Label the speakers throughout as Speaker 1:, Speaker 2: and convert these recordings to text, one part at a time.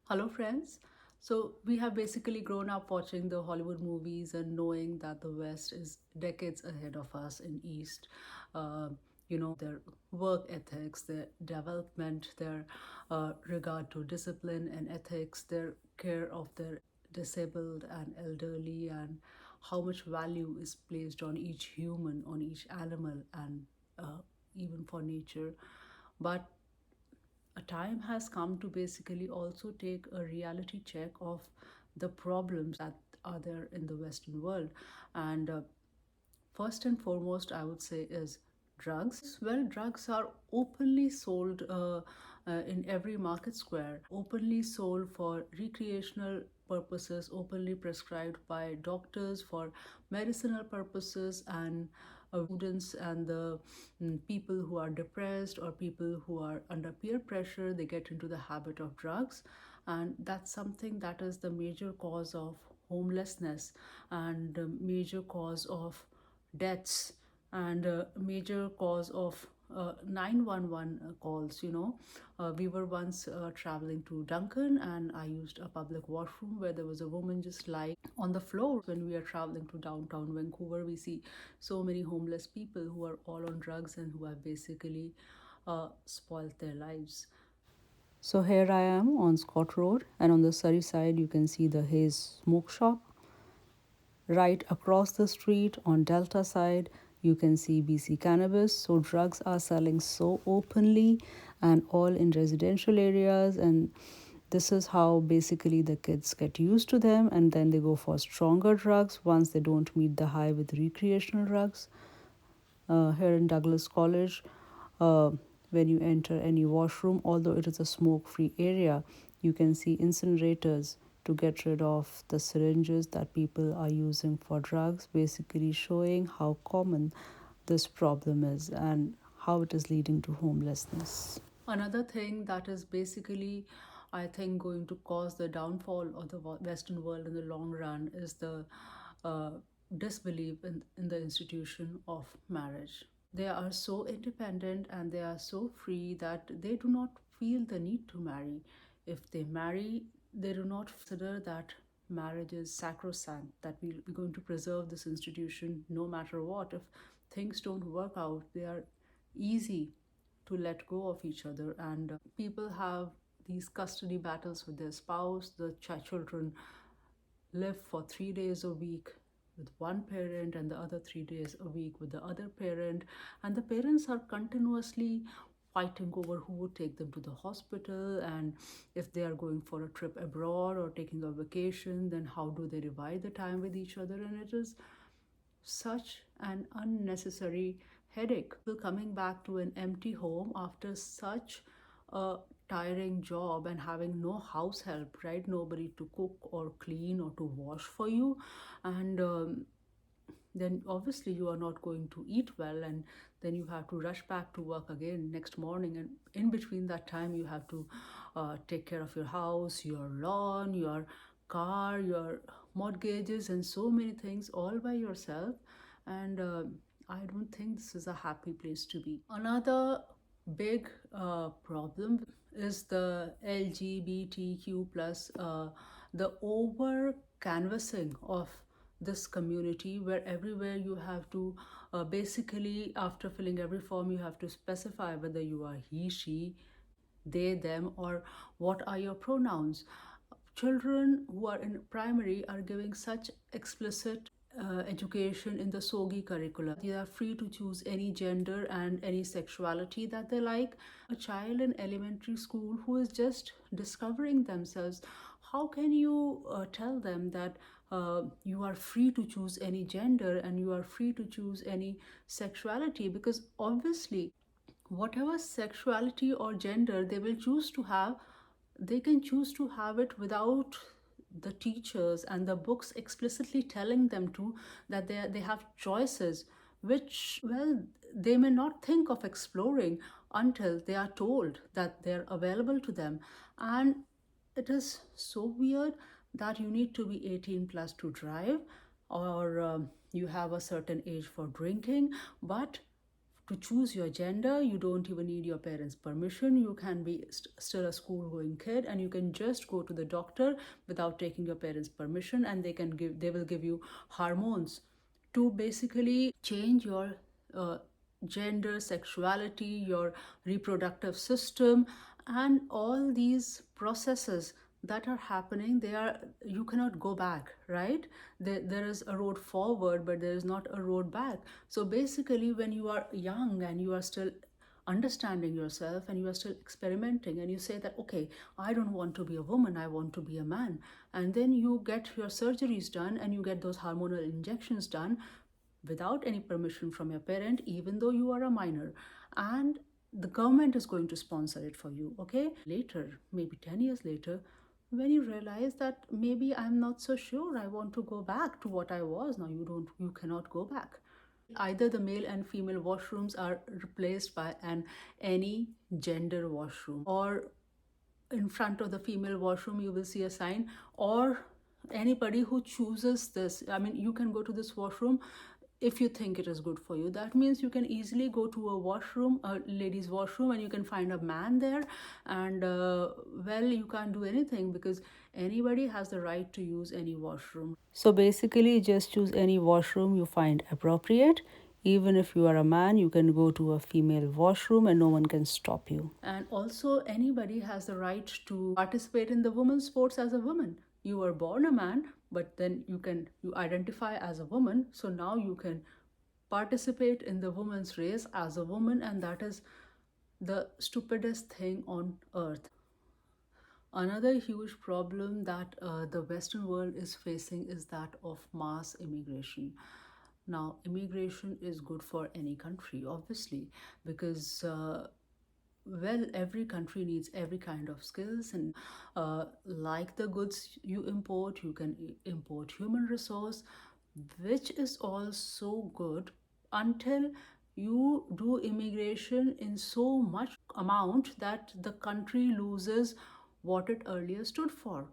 Speaker 1: Hello, friends. So, we have basically grown up watching the Hollywood movies and knowing that the West is decades ahead of us in East. Uh, their work ethics, their development, their regard to discipline and ethics, their care of their disabled and elderly, and how much value is placed on each human, on each animal, and even for nature. But a time has come to basically also take a reality check of the problems that are there in the Western world. And first and foremost, I would say, is drugs. Well, drugs are openly sold in every market square, openly sold for recreational purposes, openly prescribed by doctors for medicinal purposes, and students and the people who are depressed or people who are under peer pressure, they get into the habit of drugs. And that's something that is the major cause of homelessness and the major cause of deaths and a major cause of 911 calls. We were once traveling to Duncan, and I used a public washroom where there was a woman just lying on the floor. When we are traveling to downtown Vancouver, we see so many homeless people who are all on drugs and who have basically spoiled their lives. So here I am on Scott Road, and on the Surrey side, you can see the Hayes Smoke Shop. Right across the street on Delta side, you can see BC Cannabis. So drugs are selling so openly and all in residential areas, and this is how basically the kids get used to them, and then they go for stronger drugs once they don't meet the high with recreational drugs. Here in Douglas College, uh, when you enter any washroom, although it is a smoke free area, you can see incinerators to get rid of the syringes that people are using for drugs, basically showing how common this problem is and how it is leading to homelessness. Another thing that is basically, I think, going to cause the downfall of the Western world in the long run is the uh, disbelief in the institution of marriage. They are so independent and they are so free that they do not feel the need to marry. If they marry, they do not consider that marriage is sacrosanct, that we're going to preserve this institution no matter what. If things don't work out, they are easy to let go of each other. And people have these custody battles with their spouse. The children live for 3 days a week with one parent and the other 3 days a week with the other parent, and the parents are continuously fighting over who would take them to the hospital, and if they are going for a trip abroad or taking a vacation, then how do they divide the time with each other. And it is such an unnecessary headache. People coming back to an empty home after such a tiring job and having no house help, right? Nobody to cook or clean or to wash for you. And then obviously you are not going to eat well, and then you have to rush back to work again next morning, and in between that time you have to take care of your house, your lawn, your car, your mortgages, and so many things all by yourself. And I don't think this is a happy place to be. Another big problem is the LGBTQ plus, the over canvassing of this community, where everywhere you have to basically, after filling every form, you have to specify whether you are he, she, they, them, or what are your pronouns. Children who are in primary are giving such explicit education in the SOGI curriculum. They are free to choose any gender and any sexuality that they like. A child in elementary school who is just discovering themselves, how can you tell them that you are free to choose any gender and you are free to choose any sexuality? Because obviously, whatever sexuality or gender they will choose to have, they can choose to have it without the teachers and the books explicitly telling them to, that they have choices, which, well, they may not think of exploring until they are told that they're available to them. And it is so weird that you need to be 18 plus to drive, or you have a certain age for drinking, but to choose your gender. You don't even need your parents' permission. You can be still a school going kid, and you can just go to the doctor without taking your parents' permission, and they will give you hormones to basically change your uh, gender, sexuality, your reproductive system, and all these processes that are happening. They are, you cannot go back, right? There is a road forward, but there is not a road back. So basically, when you are young and you are still understanding yourself and you are still experimenting, and you say that, okay, I don't want to be a woman, I want to be a man, and then you get your surgeries done and you get those hormonal injections done without any permission from your parent, even though you are a minor, and the government is going to sponsor it for you. Okay, later, maybe 10 years later, when you realize that maybe I'm not so sure, I want to go back to what I was. Now you cannot go back. Either the male and female washrooms are replaced by an any gender washroom, or in front of the female washroom you will see a sign, or anybody who chooses this, I mean, you can go to this washroom if you think it is good for you. That means you can easily go to a washroom, a ladies washroom, and you can find a man there, and well, you can't do anything because anybody has the right to use any washroom. So basically, just choose any washroom you find appropriate. Even if you are a man, you can go to a female washroom and no one can stop you. And also, anybody has the right to participate in the women's sports as a woman. You were born a man, but then you identify as a woman, so now you can participate in the women's race as a woman, and that is the stupidest thing on earth. Another huge problem that the Western world is facing is that of mass immigration. Now, immigration is good for any country, obviously, because well, every country needs every kind of skills, and like the goods you import, you can import human resource, which is also good until you do immigration in so much amount that the country loses what it earlier stood for.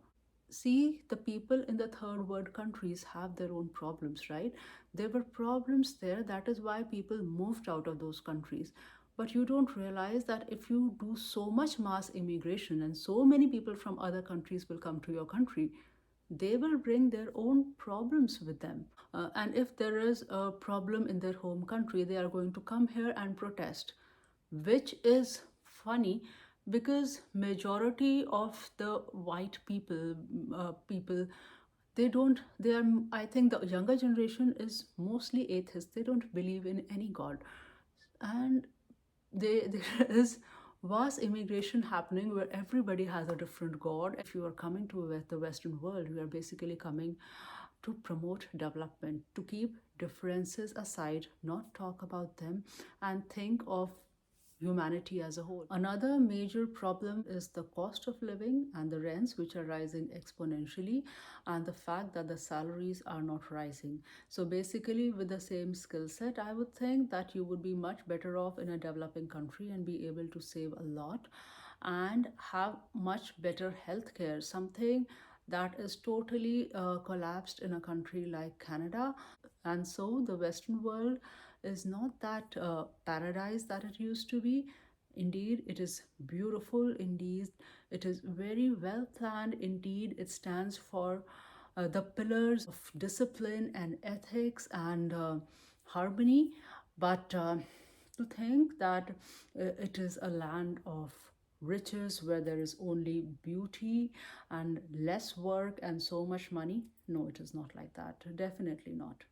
Speaker 1: See, the people in the third world countries have their own problems, right? There were problems there. That is why people moved out of those countries. But you don't realize that if you do so much mass immigration and so many people from other countries will come to your country, they will bring their own problems with them. And if there is a problem in their home country, they are going to come here and protest, which is funny because majority of the white people, they don't, they are, I think the younger generation is mostly atheist. They don't believe in any god, and there is vast immigration happening where everybody has a different god. If you are coming to the Western world, you are basically coming to promote development, to keep differences aside, not talk about them, and think of humanity as a whole. Another major problem is the cost of living and the rents, which are rising exponentially, and the fact that the salaries are not rising. So, basically, with the same skill set, I would think that you would be much better off in a developing country and be able to save a lot and have much better healthcare, something that is totally collapsed in a country like Canada. And so the Western world is not that paradise that it used to be. Indeed, it is beautiful. Indeed, it is very well planned. Indeed, it stands for the pillars of discipline and ethics and harmony. But to think that it is a land of riches where there is only beauty and less work and so much money, no, it is not like that. Definitely not.